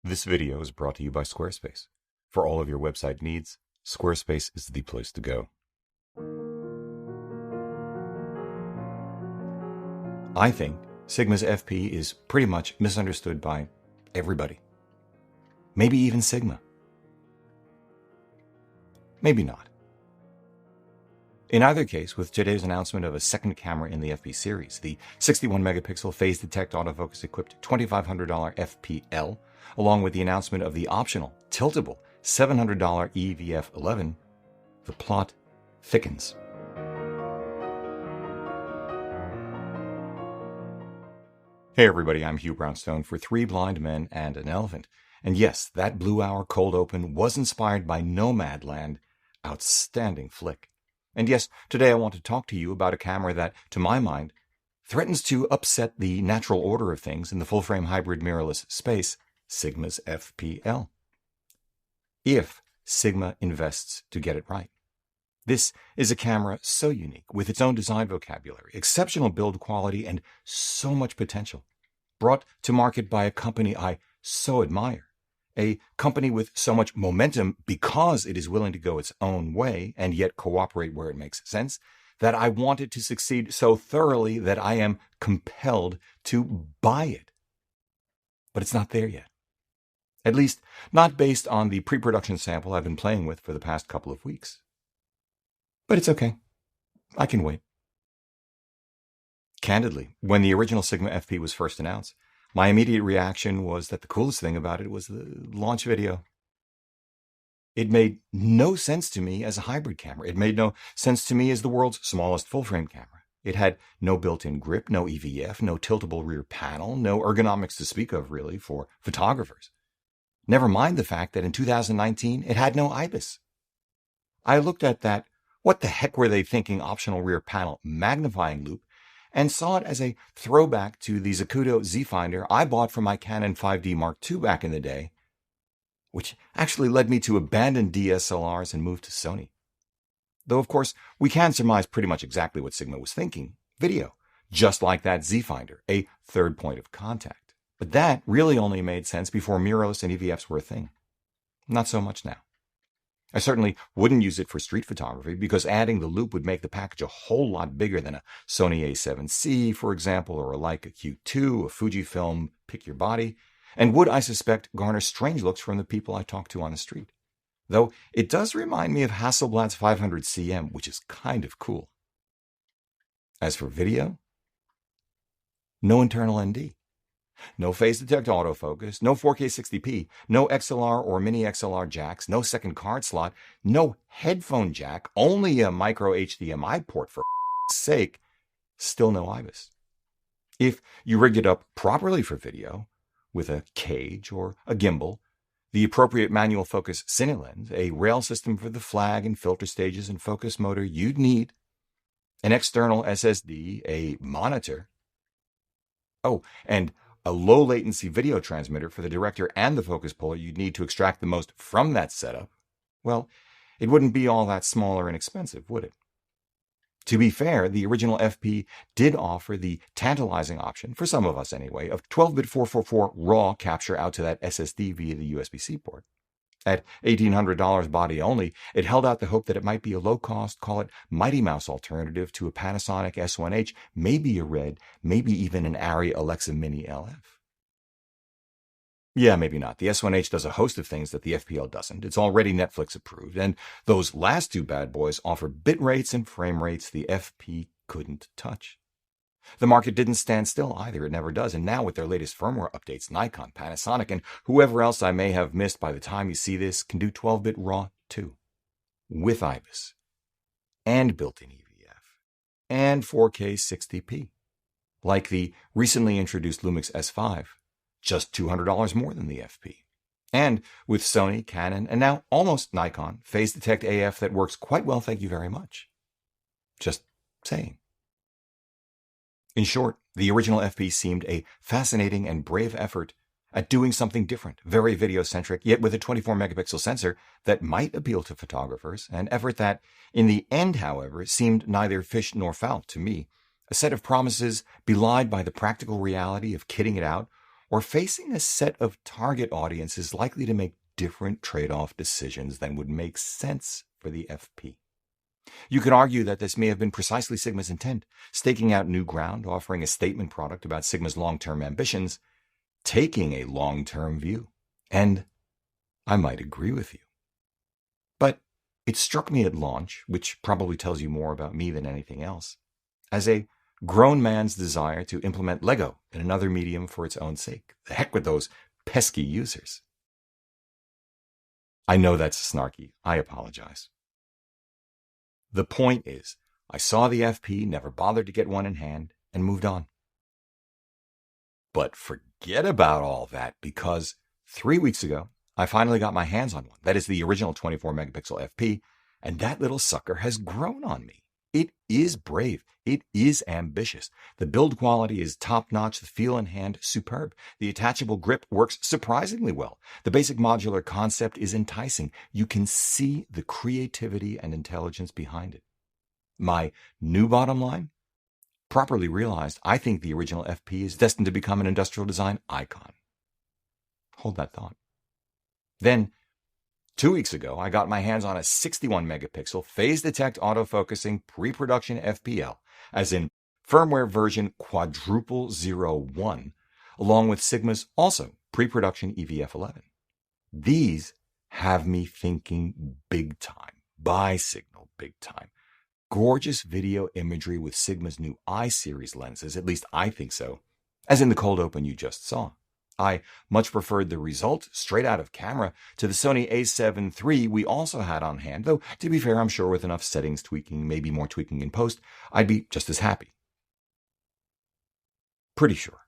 This video is brought to you by Squarespace. For all of your website needs, Squarespace is the place to go. I think Sigma's FP is pretty much misunderstood by everybody. Maybe even Sigma. Maybe not. In either case, with today's announcement of a second camera in the FP series, the 61 megapixel phase detect autofocus equipped $2,500 FPL, along with the announcement of the optional Tiltable $700 EVF 11, the plot thickens. Hey everybody, I'm Hugh Brownstone for Three Blind Men and an Elephant. And yes, that Blue Hour cold open was inspired by Nomadland. Outstanding flick. And yes, today I want to talk to you about a camera that, to my mind, threatens to upset the natural order of things in the full-frame hybrid mirrorless space, Sigma's FPL. If Sigma invests to get it right. This is a camera so unique, with its own design vocabulary, exceptional build quality, and so much potential. Brought to market by a company I so admire. A company with so much momentum because it is willing to go its own way and yet cooperate where it makes sense, that I want it to succeed so thoroughly that I am compelled to buy it. But it's not there yet. At least, not based on the pre-production sample I've been playing with for the past couple of weeks. But it's okay. I can wait. Candidly, when the original Sigma FP was first announced, my immediate reaction was that the coolest thing about it was the launch video. It made no sense to me as a hybrid camera. It made no sense to me as the world's smallest full-frame camera. It had no built-in grip, no EVF, no tiltable rear panel, no ergonomics to speak of, really, for photographers. Never mind the fact that in 2019, it had no Ibis. I looked at that what the heck were they thinking optional rear panel magnifying loop and saw it as a throwback to the Zacuto Z-Finder I bought for my Canon 5D Mark II back in the day, which actually led me to abandon DSLRs and move to Sony. Though, of course, we can surmise pretty much exactly what Sigma was thinking, video, just like that Z-Finder, a third point of contact. But that really only made sense before mirrorless and EVFs were a thing. Not so much now. I certainly wouldn't use it for street photography because adding the loop would make the package a whole lot bigger than a Sony a7C, for example, or a Leica Q2, a Fujifilm, pick your body, and would, I suspect, garner strange looks from the people I talk to on the street. Though it does remind me of Hasselblad's 500CM, which is kind of cool. As for video, no internal ND. No phase detect autofocus, no 4K 60p, no XLR or mini XLR jacks, no second card slot, no headphone jack, only a micro HDMI port for sake, still no Ibis. If you rigged it up properly for video, with a cage or a gimbal, the appropriate manual focus cine lens, a rail system for the flag and filter stages and focus motor you'd need, an external SSD, a monitor, and a low-latency video transmitter for the director and the focus puller you'd need to extract the most from that setup, well, it wouldn't be all that small or inexpensive, would it? To be fair, the original FP did offer the tantalizing option, for some of us anyway, of 12-bit 444 RAW capture out to that SSD via the USB-C port. At $1,800 body only, it held out the hope that it might be a low-cost, call it Mighty Mouse alternative to a Panasonic S1H, maybe a Red, maybe even an Arri Alexa Mini LF. Yeah, maybe not. The S1H does a host of things that the FPL doesn't. It's already Netflix approved, and those last two bad boys offer bit rates and frame rates the FP couldn't touch. The market didn't stand still either, it never does, and now with their latest firmware updates, Nikon, Panasonic, and whoever else I may have missed by the time you see this can do 12-bit RAW too, with Ibis, and built-in EVF, and 4K 60p, like the recently introduced Lumix S5, just $200 more than the FP, and with Sony, Canon, and now almost Nikon, phase detect AF that works quite well, thank you very much. Just saying. In short, the original FP seemed a fascinating and brave effort at doing something different, very video-centric, yet with a 24-megapixel sensor that might appeal to photographers, an effort that, in the end, however, seemed neither fish nor fowl to me, a set of promises belied by the practical reality of kitting it out or facing a set of target audiences likely to make different trade-off decisions than would make sense for the FP. You could argue that this may have been precisely Sigma's intent, staking out new ground, offering a statement product about Sigma's long-term ambitions, taking a long-term view. And I might agree with you. But it struck me at launch, which probably tells you more about me than anything else, as a grown man's desire to implement Lego in another medium for its own sake. The heck with those pesky users. I know that's snarky. I apologize. The point is, I saw the FP, never bothered to get one in hand, and moved on. But forget about all that, because 3 weeks ago, I finally got my hands on one. That is the original 24 megapixel FP, and that little sucker has grown on me. It is brave. It is ambitious. The build quality is top-notch. The feel in hand, superb. The attachable grip works surprisingly well. The basic modular concept is enticing. You can see the creativity and intelligence behind it. My new bottom line? Properly realized, I think the original FP is destined to become an industrial design icon. Hold that thought. Then, 2 weeks ago, I got my hands on a 61 megapixel phase detect autofocusing pre-production FPL, as in firmware version quadruple 01, along with Sigma's also pre-production EVF 11. These have me thinking big time, bi-signal big time. Gorgeous video imagery with Sigma's new I-series lenses, at least I think so, as in the cold open you just saw. I much preferred the result, straight out of camera, to the Sony a7 III we also had on hand, though, to be fair, I'm sure with enough settings tweaking, maybe more tweaking in post, I'd be just as happy. Pretty sure.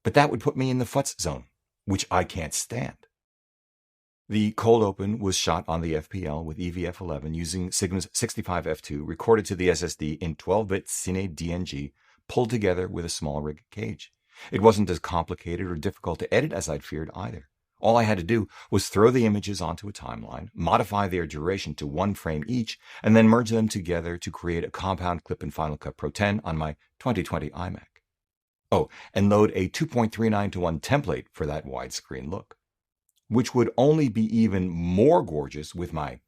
But that would put me in the futz zone, which I can't stand. The cold open was shot on the FPL with EVF 11 using Sigma's 65F2, recorded to the SSD in 12-bit Cine DNG, pulled together with a small rig cage. It wasn't as complicated or difficult to edit as I'd feared either. All I had to do was throw the images onto a timeline, modify their duration to 1 frame each, and then merge them together to create a compound clip in Final Cut Pro 10 on my 2020 iMac. Oh, and load a 2.39:1 template for that widescreen look, which would only be even more gorgeous with my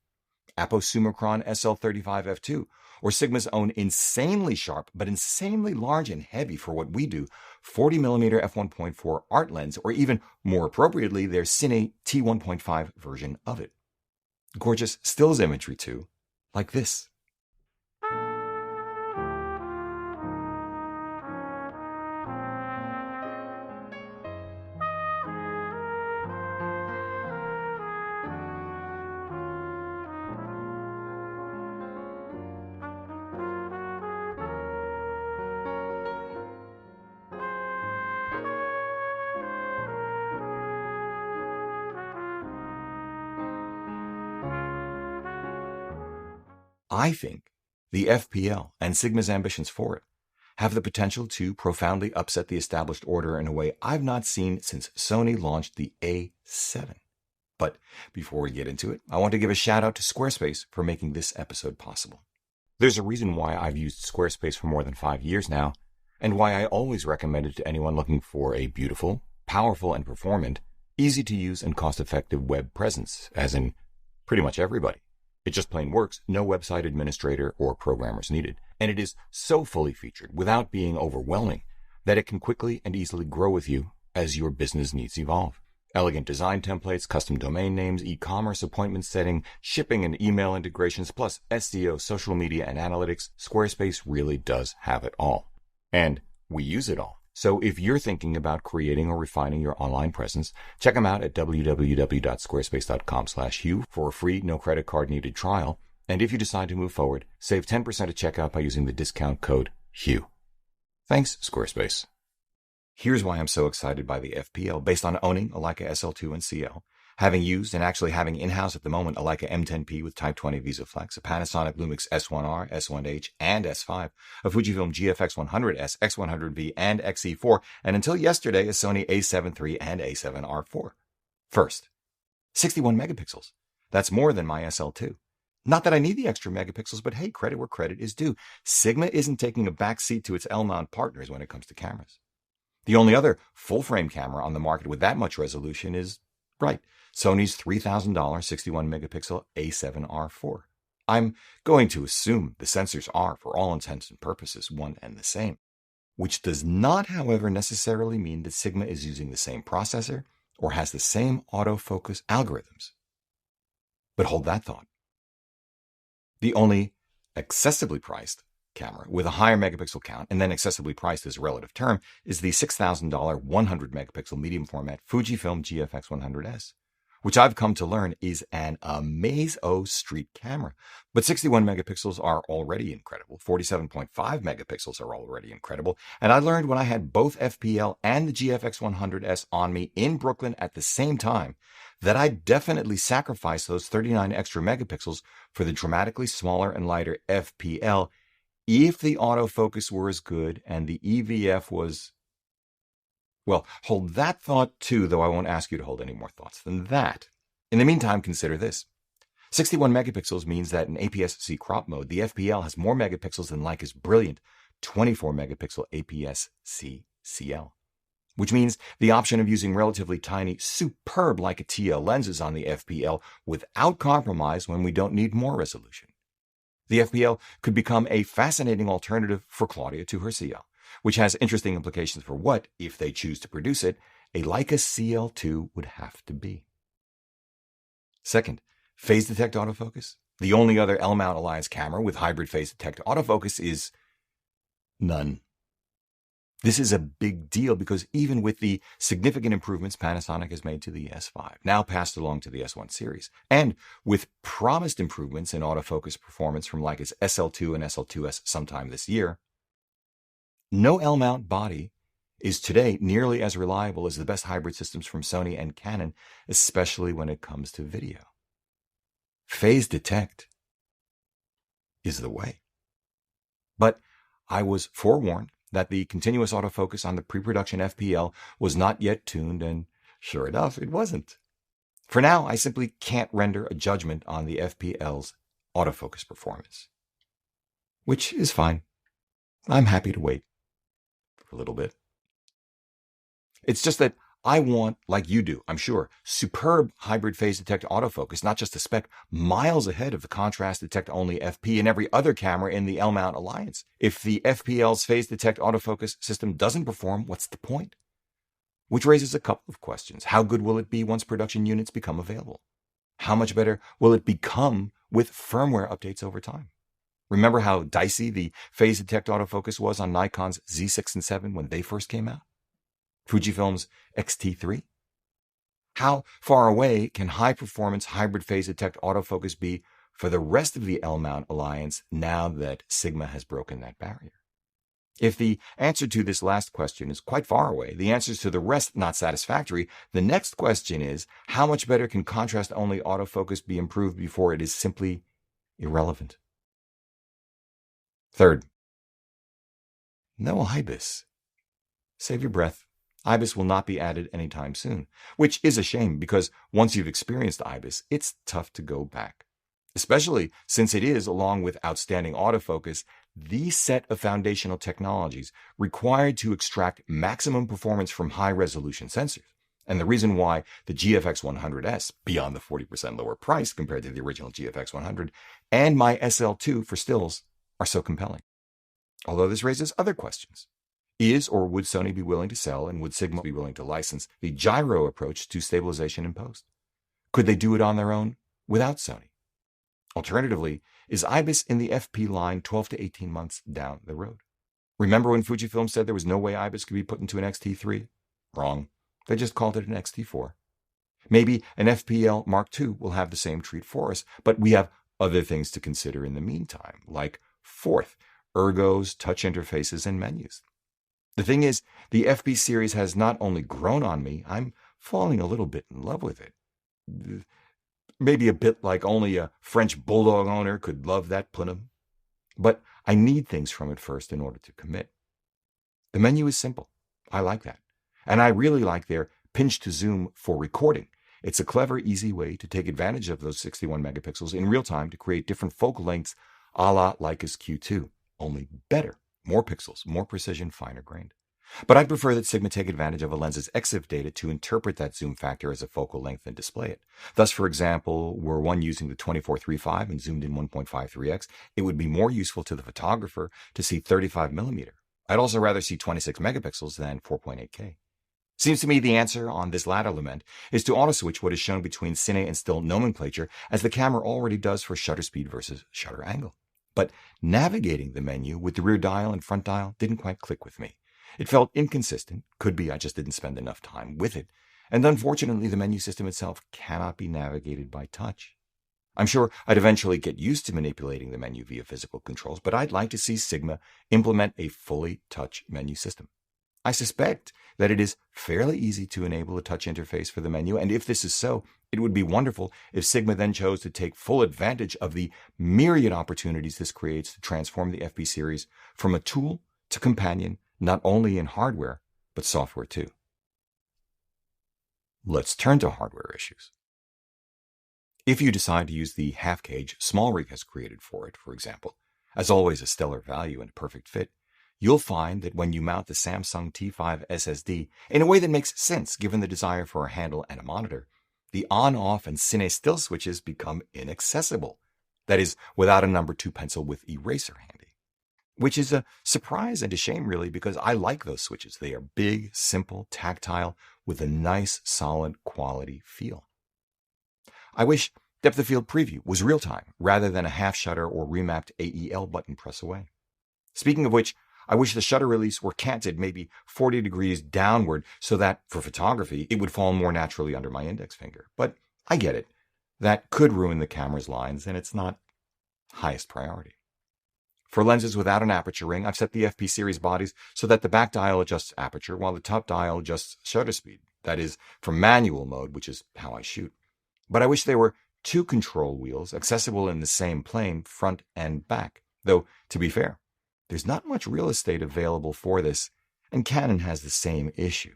Apo-Summicron SL35F2, or Sigma's own insanely sharp but insanely large and heavy for what we do 40mm f1.4 art lens, or even more appropriately their Cine T1.5 version of it. Gorgeous stills imagery too, like this. I think the FPL and Sigma's ambitions for it have the potential to profoundly upset the established order in a way I've not seen since Sony launched the A7. But before we get into it, I want to give a shout out to Squarespace for making this episode possible. There's a reason why I've used Squarespace for more than 5 years now, and why I always recommend it to anyone looking for a beautiful, powerful, and performant, easy to use and cost-effective web presence, as in pretty much everybody. It just plain works, no website administrator or programmers needed, and it is so fully featured without being overwhelming that it can quickly and easily grow with you as your business needs evolve. Elegant design templates, custom domain names, e-commerce appointment setting, shipping and email integrations, plus SEO, social media, and analytics, Squarespace really does have it all. And we use it all. So if you're thinking about creating or refining your online presence, check them out at www.squarespace.com/Hugh for a free, no credit card needed trial. And if you decide to move forward, save 10% at checkout by using the discount code HUGH. Thanks, Squarespace. Here's why I'm so excited by the FPL, based on owning a Leica SL2 and CL, having used and actually having in-house at the moment a Leica M10P with Type 20 VisaFlex, a Panasonic Lumix S1R, S1H, and S5, a Fujifilm GFX 100S, X100V, and XE4, and until yesterday, a Sony a7 III and a7R4. First, 61 megapixels. That's more than my SL2. Not that I need the extra megapixels, but hey, credit where credit is due. Sigma isn't taking a backseat to its L-mount partners when it comes to cameras. The only other full-frame camera on the market with that much resolution is, right, Sony's $3,000 61 megapixel A7R4. I'm going to assume the sensors are, for all intents and purposes, one and the same, which does not, however, necessarily mean that Sigma is using the same processor or has the same autofocus algorithms. But hold that thought. The only accessibly priced camera with a higher megapixel count, and then accessibly priced as a relative term, is the $6,000 100 megapixel medium format Fujifilm GFX 100S, which I've come to learn is an amaze-o street camera. But 61 megapixels are already incredible. 47.5 megapixels are already incredible. And I learned when I had both FPL and the GFX 100S on me in Brooklyn at the same time that I'd definitely sacrifice those 39 extra megapixels for the dramatically smaller and lighter FPL if the autofocus were as good and the EVF was... Well, hold that thought too, though I won't ask you to hold any more thoughts than that. In the meantime, consider this. 61 megapixels means that in APS-C crop mode, the FPL has more megapixels than Leica's brilliant 24 megapixel APS-C CL, which means the option of using relatively tiny, superb Leica TL lenses on the FPL without compromise when we don't need more resolution. The FPL could become a fascinating alternative for Claudia to her CL, which has interesting implications for what, if they choose to produce it, a Leica CL2 would have to be. Second, phase detect autofocus. The only other L-mount Alliance camera with hybrid phase detect autofocus is none. This is a big deal because even with the significant improvements Panasonic has made to the S5, now passed along to the S1 series, and with promised improvements in autofocus performance from Leica's SL2 and SL2S sometime this year, no L-mount body is today nearly as reliable as the best hybrid systems from Sony and Canon, especially when it comes to video. Phase detect is the way. But I was forewarned that the continuous autofocus on the pre-production FPL was not yet tuned, and sure enough, it wasn't. For now, I simply can't render a judgment on the FPL's autofocus performance, which is fine. I'm happy to wait for a little bit. It's just that I want, like you do, I'm sure, superb hybrid phase detect autofocus, not just a spec miles ahead of the contrast detect only FP and every other camera in the L-mount Alliance. If the FPL's phase detect autofocus system doesn't perform, what's the point? Which raises a couple of questions. How good will it be once production units become available? How much better will it become with firmware updates over time? Remember how dicey the phase detect autofocus was on Nikon's Z6 and 7 when they first came out? Fujifilm's X-T3? How far away can high-performance hybrid phase detect autofocus be for the rest of the L-mount Alliance now that Sigma has broken that barrier? If the answer to this last question is quite far away, the answers to the rest not satisfactory, the next question is, how much better can contrast-only autofocus be improved before it is simply irrelevant? Third, no Ibis. Save your breath. Ibis will not be added anytime soon, which is a shame because once you've experienced Ibis, it's tough to go back, especially since it is, along with outstanding autofocus, the set of foundational technologies required to extract maximum performance from high-resolution sensors, and the reason why the GFX 100S, beyond the 40% lower price compared to the original GFX 100, and my SL2 for stills are so compelling. Although this raises other questions. Is or would Sony be willing to sell, and would Sigma be willing to license the gyro approach to stabilization in post? Could they do it on their own without Sony? Alternatively, is Ibis in the FP line 12 to 18 months down the road? Remember when Fujifilm said there was no way Ibis could be put into an X-T3? Wrong. They just called it an X-T4. Maybe an FPL Mark II will have the same treat for us, but we have other things to consider in the meantime, like fourth, ergos, touch interfaces, and menus. The thing is, the FP series has not only grown on me, I'm falling a little bit in love with it. Maybe a bit like only a French bulldog owner could love that punum. But I need things from it first in order to commit. The menu is simple. I like that. And I really like their pinch to zoom for recording. It's a clever, easy way to take advantage of those 61 megapixels in real time to create different focal lengths a la Leica's Q2, only better. More pixels, more precision, finer grained. But I'd prefer that Sigma take advantage of a lens's EXIF data to interpret that zoom factor as a focal length and display it. Thus, for example, were one using the 24-35 and zoomed in 1.53x, it would be more useful to the photographer to see 35mm. I'd also rather see 26 megapixels than 4.8K. Seems to me the answer on this latter lament is to auto-switch what is shown between cine and still nomenclature, as the camera already does for shutter speed versus shutter angle. But navigating the menu with the rear dial and front dial didn't quite click with me. It felt inconsistent, could be I just didn't spend enough time with it, and unfortunately the menu system itself cannot be navigated by touch. I'm sure I'd eventually get used to manipulating the menu via physical controls, but I'd like to see Sigma implement a fully touch menu system. I suspect that it is fairly easy to enable a touch interface for the menu, and if this is so, it would be wonderful if Sigma then chose to take full advantage of the myriad opportunities this creates to transform the FP series from a tool to companion, not only in hardware, but software too. Let's turn to hardware issues. If you decide to use the half-cage SmallRig has created for it, for example, as always a stellar value and a perfect fit, you'll find that when you mount the Samsung T5 SSD in a way that makes sense given the desire for a handle and a monitor, the on-off and cine still switches become inaccessible. That is, without a number 2 pencil with eraser handy. Which is a surprise and a shame really, because I like those switches. They are big, simple, tactile, with a nice, solid quality feel. I wish depth of field preview was real-time rather than a half-shutter or remapped AEL button press away. Speaking of which, I wish the shutter release were canted maybe 40 degrees downward so that, for photography, it would fall more naturally under my index finger. But I get it. That could ruin the camera's lines, and it's not highest priority. For lenses without an aperture ring, I've set the FP series bodies so that the back dial adjusts aperture while the top dial adjusts shutter speed. That is, for manual mode, which is how I shoot. But I wish there were 2 control wheels accessible in the same plane, front and back. Though, to be fair, there's not much real estate available for this, and Canon has the same issue.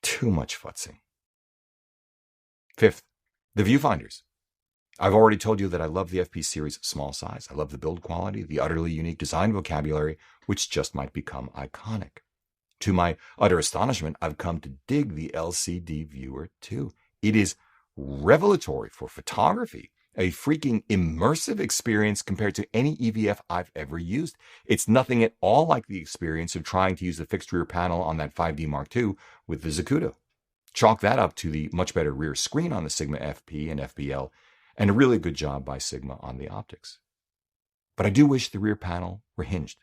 Too much futzing. Fifth, the viewfinders. I've already told you that I love the FP series small size. I love the build quality, the utterly unique design vocabulary, which just might become iconic. To my utter astonishment, I've come to dig the LCD viewer too. It is revelatory for photography, a freaking immersive experience compared to any EVF I've ever used. It's nothing at all like the experience of trying to use the fixed rear panel on that 5D Mark II with the Zacuto. Chalk that up to the much better rear screen on the Sigma FP and FPL, and a really good job by Sigma on the optics. But I do wish the rear panel were hinged.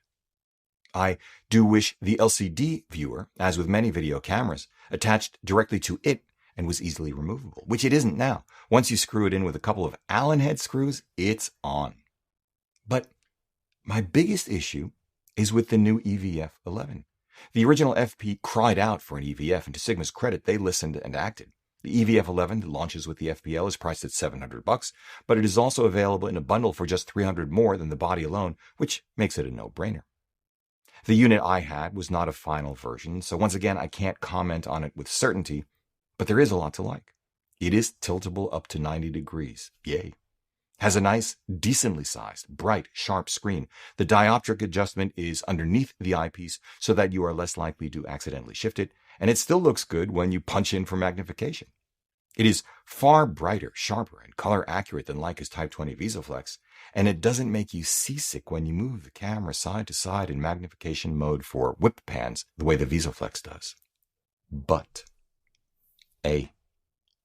I do wish the LCD viewer, as with many video cameras, attached directly to it and was easily removable, which it isn't now. Once you screw it in with a couple of Allen head screws, it's on. But my biggest issue is with the new EVF 11. The original FP cried out for an EVF, and to Sigma's credit, they listened and acted. The EVF 11 that launches with the FPL is priced at $700, but it is also available in a bundle for just $300 more than the body alone, which makes it a no-brainer. The unit I had was not a final version, so once again, I can't comment on it with certainty, but there is a lot to like. It is tiltable up to 90 degrees. Yay. Has a nice, decently sized, bright, sharp screen. The dioptric adjustment is underneath the eyepiece so that you are less likely to accidentally shift it, and it still looks good when you punch in for magnification. It is far brighter, sharper, and color accurate than Leica's Type 20 VisoFlex, and it doesn't make you seasick when you move the camera side to side in magnification mode for whip pans the way the VisoFlex does. But A,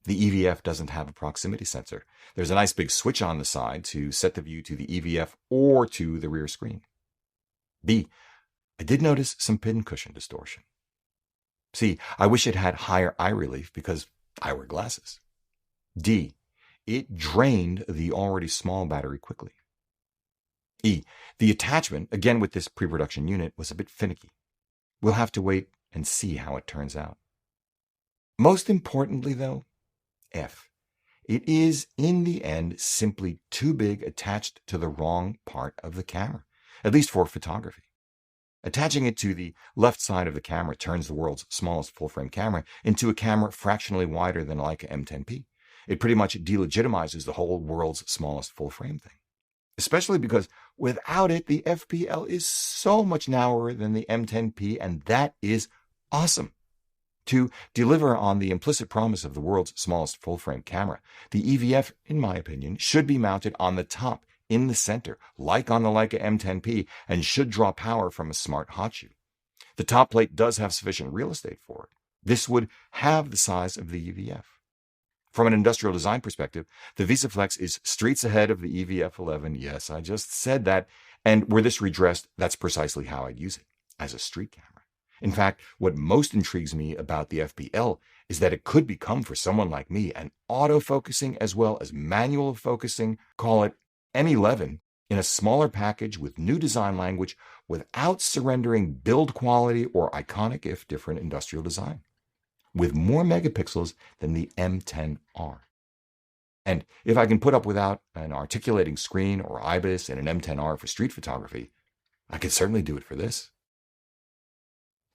the EVF doesn't have a proximity sensor. There's a nice big switch on the side to set the view to the EVF or to the rear screen. B, I did notice some pincushion distortion. C, I wish it had higher eye relief because I wear glasses. D, it drained the already small battery quickly. E, the attachment, again with this pre-production unit, was a bit finicky. We'll have to wait and see how it turns out. Most importantly, though, F, it is, in the end, simply too big attached to the wrong part of the camera, at least for photography. Attaching it to the left side of the camera turns the world's smallest full-frame camera into a camera fractionally wider than a Leica M10P. It pretty much delegitimizes the whole world's smallest full-frame thing. especially because without it, the FPL is so much narrower than the M10P, and that is awesome. To deliver on the implicit promise of the world's smallest full-frame camera, the EVF, in my opinion, should be mounted on the top, in the center, like on the Leica M10P, and should draw power from a smart hot shoe. The top plate does have sufficient real estate for it. This would have the size of the EVF. From an industrial design perspective, the VisaFlex is streets ahead of the EVF11. Yes, I just said that. And were this redressed, that's precisely how I'd use it, as a street camera. In fact, what most intrigues me about the FPL is that it could become, for someone like me, an autofocusing as well as manual focusing, call it M11, in a smaller package with new design language without surrendering build quality or iconic, if different, industrial design, with more megapixels than the M10R. And if I can put up without an articulating screen or Ibis and an M10R for street photography, I could certainly do it for this.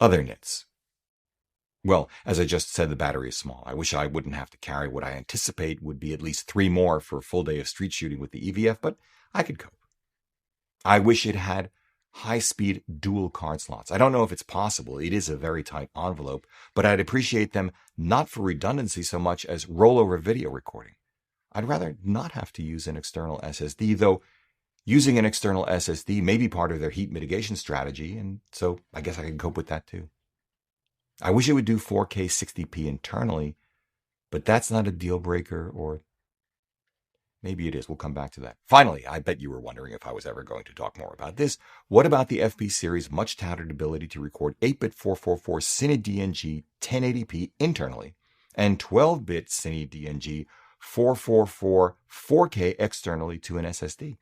Other nits. Well, as I just said, the battery is small. I wish I wouldn't have to carry what I anticipate would be at least 3 more for a full day of street shooting with the EVF, but I could cope. I wish it had high-speed dual card slots. I don't know if it's possible. It is a very tight envelope, but I'd appreciate them not for redundancy so much as rollover video recording. I'd rather not have to use an external SSD, though using an external SSD may be part of their heat mitigation strategy, and so I guess I can cope with that too. I wish it would do 4K 60p internally, but that's not a deal breaker, or maybe it is. We'll come back to that. Finally, I bet you were wondering if I was ever going to talk more about this. What about the FP series' much touted ability to record 8-bit 444 Cine DNG 1080p internally and 12-bit Cine DNG 444 4K externally to an SSD?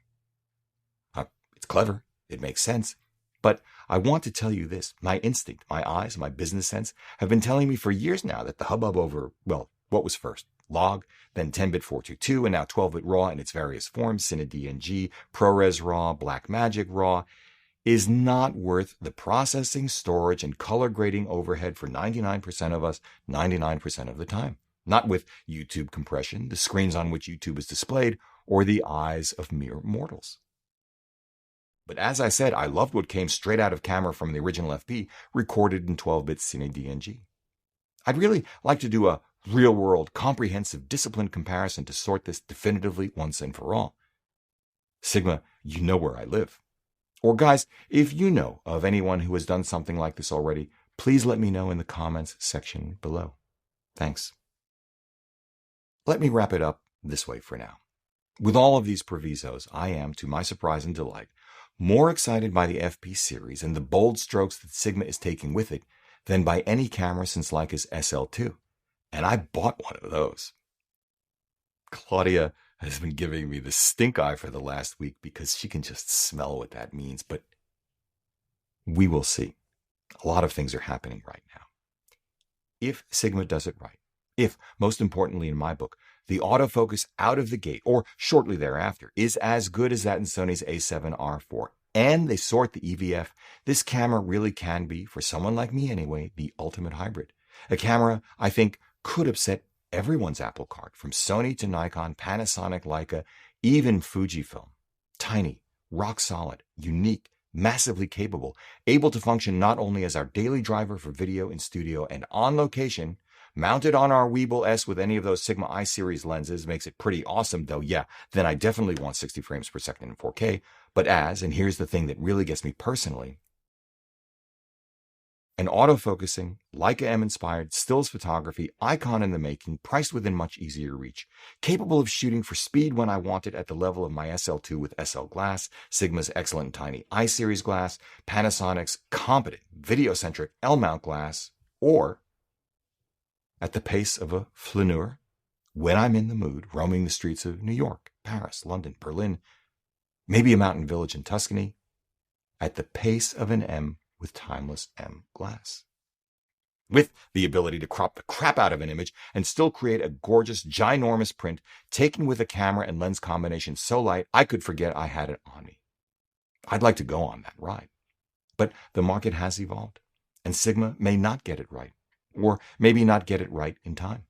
It's clever. It makes sense. But I want to tell you this. My instinct, my eyes, my business sense have been telling me for years now that the hubbub over, well, what was first? Log, then 10-bit 422, and now 12-bit RAW in its various forms, Cine DNG, ProRes RAW, Blackmagic RAW, is not worth the processing, storage, and color grading overhead for 99% of us 99% of the time. Not with YouTube compression, the screens on which YouTube is displayed, or the eyes of mere mortals. But as I said, I loved what came straight out of camera from the original FP, recorded in 12-bit Cine DNG. I'd really like to do a real-world, comprehensive, disciplined comparison to sort this definitively once and for all. Sigma, you know where I live. Or guys, if you know of anyone who has done something like this already, please let me know in the comments section below. Thanks. Let me wrap it up this way for now. With all of these provisos, I am, to my surprise and delight, more excited by the FP series and the bold strokes that Sigma is taking with it than by any camera since Leica's SL2. And I bought one of those. Claudia has been giving me the stink eye for the last week because she can just smell what that means, but we will see. A lot of things are happening right now. If Sigma does it right, if, most importantly in my book, the autofocus out of the gate, or shortly thereafter, is as good as that in Sony's A7R4, and they sort the EVF, this camera really can be, for someone like me anyway, the ultimate hybrid. A camera, I think, could upset everyone's apple cart, from Sony to Nikon, Panasonic, Leica, even Fujifilm. Tiny, rock solid, unique, massively capable, able to function not only as our daily driver for video in studio and on location, mounted on our Weeble S with any of those Sigma I-series lenses makes it pretty awesome, though, yeah, then I definitely want 60 frames per second in 4K, but as, and here's the thing that really gets me personally, an autofocusing, Leica M-inspired stills photography icon in the making, priced within much easier reach, capable of shooting for speed when I want it at the level of my SL2 with SL glass, Sigma's excellent and tiny I-series glass, Panasonic's competent, video-centric L-mount glass, or at the pace of a flaneur, when I'm in the mood, roaming the streets of New York, Paris, London, Berlin, maybe a mountain village in Tuscany, at the pace of an M with timeless M glass. With the ability to crop the crap out of an image and still create a gorgeous, ginormous print taken with a camera and lens combination so light I could forget I had it on me. I'd like to go on that ride. But the market has evolved, and Sigma may not get it right, or maybe not get it right in time.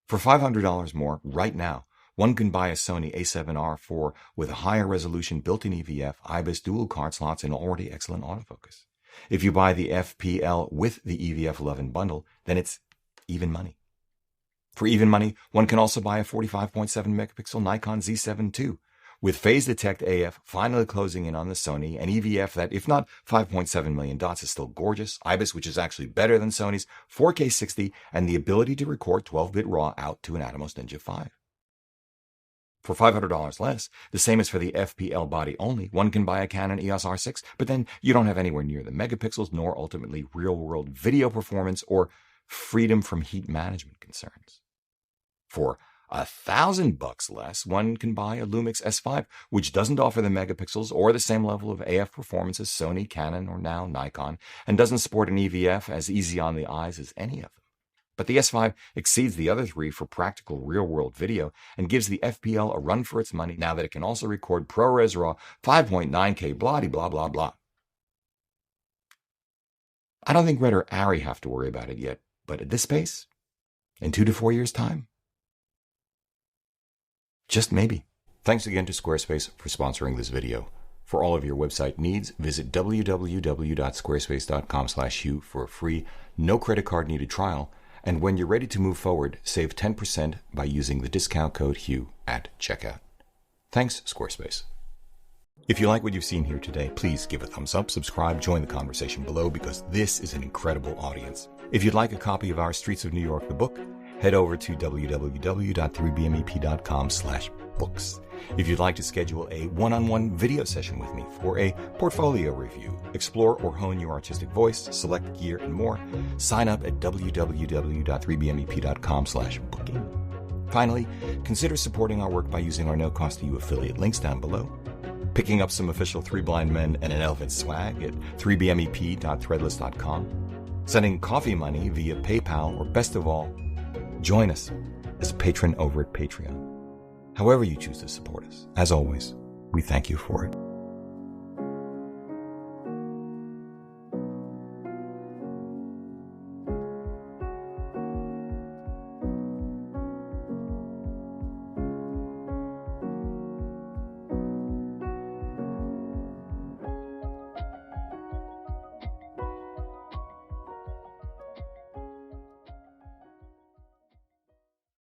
For $500 more right now, one can buy a Sony a7R IV with a higher resolution built-in EVF, Ibis dual card slots, and already excellent autofocus. If you buy the FPL with the EVF 11 bundle, then it's even money. For even money, one can also buy a 45.7 megapixel Nikon Z7 II, with Phase Detect AF finally closing in on the Sony, and EVF that, if not 5.7 million dots, is still gorgeous, Ibis, which is actually better than Sony's, 4K 60, and the ability to record 12-bit RAW out to an Atomos Ninja 5. For $500 less, the same as for the FPL body only, one can buy a Canon EOS R6, but then you don't have anywhere near the megapixels, nor ultimately real-world video performance or freedom from heat management concerns. For $1,000 less, one can buy a Lumix S5, which doesn't offer the megapixels or the same level of AF performance as Sony, Canon, or now Nikon, and doesn't support an EVF as easy on the eyes as any of them. But the S5 exceeds the other three for practical real-world video and gives the FPL a run for its money now that it can also record ProRes RAW 5.9K blah blah blah. I don't think Red or Ari have to worry about it yet, but at this pace, in 2 to 4 years' time, just maybe. Thanks again to Squarespace for sponsoring this video. For all of your website needs, visit www.squarespace.com/Hugh for a free, no credit card needed trial. And when you're ready to move forward, save 10% by using the discount code Hugh at checkout. Thanks, Squarespace. If you like what you've seen here today, please give a thumbs up, subscribe, join the conversation below, because this is an incredible audience. If you'd like a copy of our Streets of New York, the book, head over to www.3bmep.com/books. If you'd like to schedule a one-on-one video session with me for a portfolio review, explore or hone your artistic voice, select gear, and more, sign up at www.3bmep.com/booking. Finally, consider supporting our work by using our no-cost-to-you affiliate links down below, picking up some official Three Blind Men and an Elephant swag at 3bmep.threadless.com, sending coffee money via PayPal, or best of all, join us as a patron over at Patreon. However you choose to support us, as always, we thank you for it.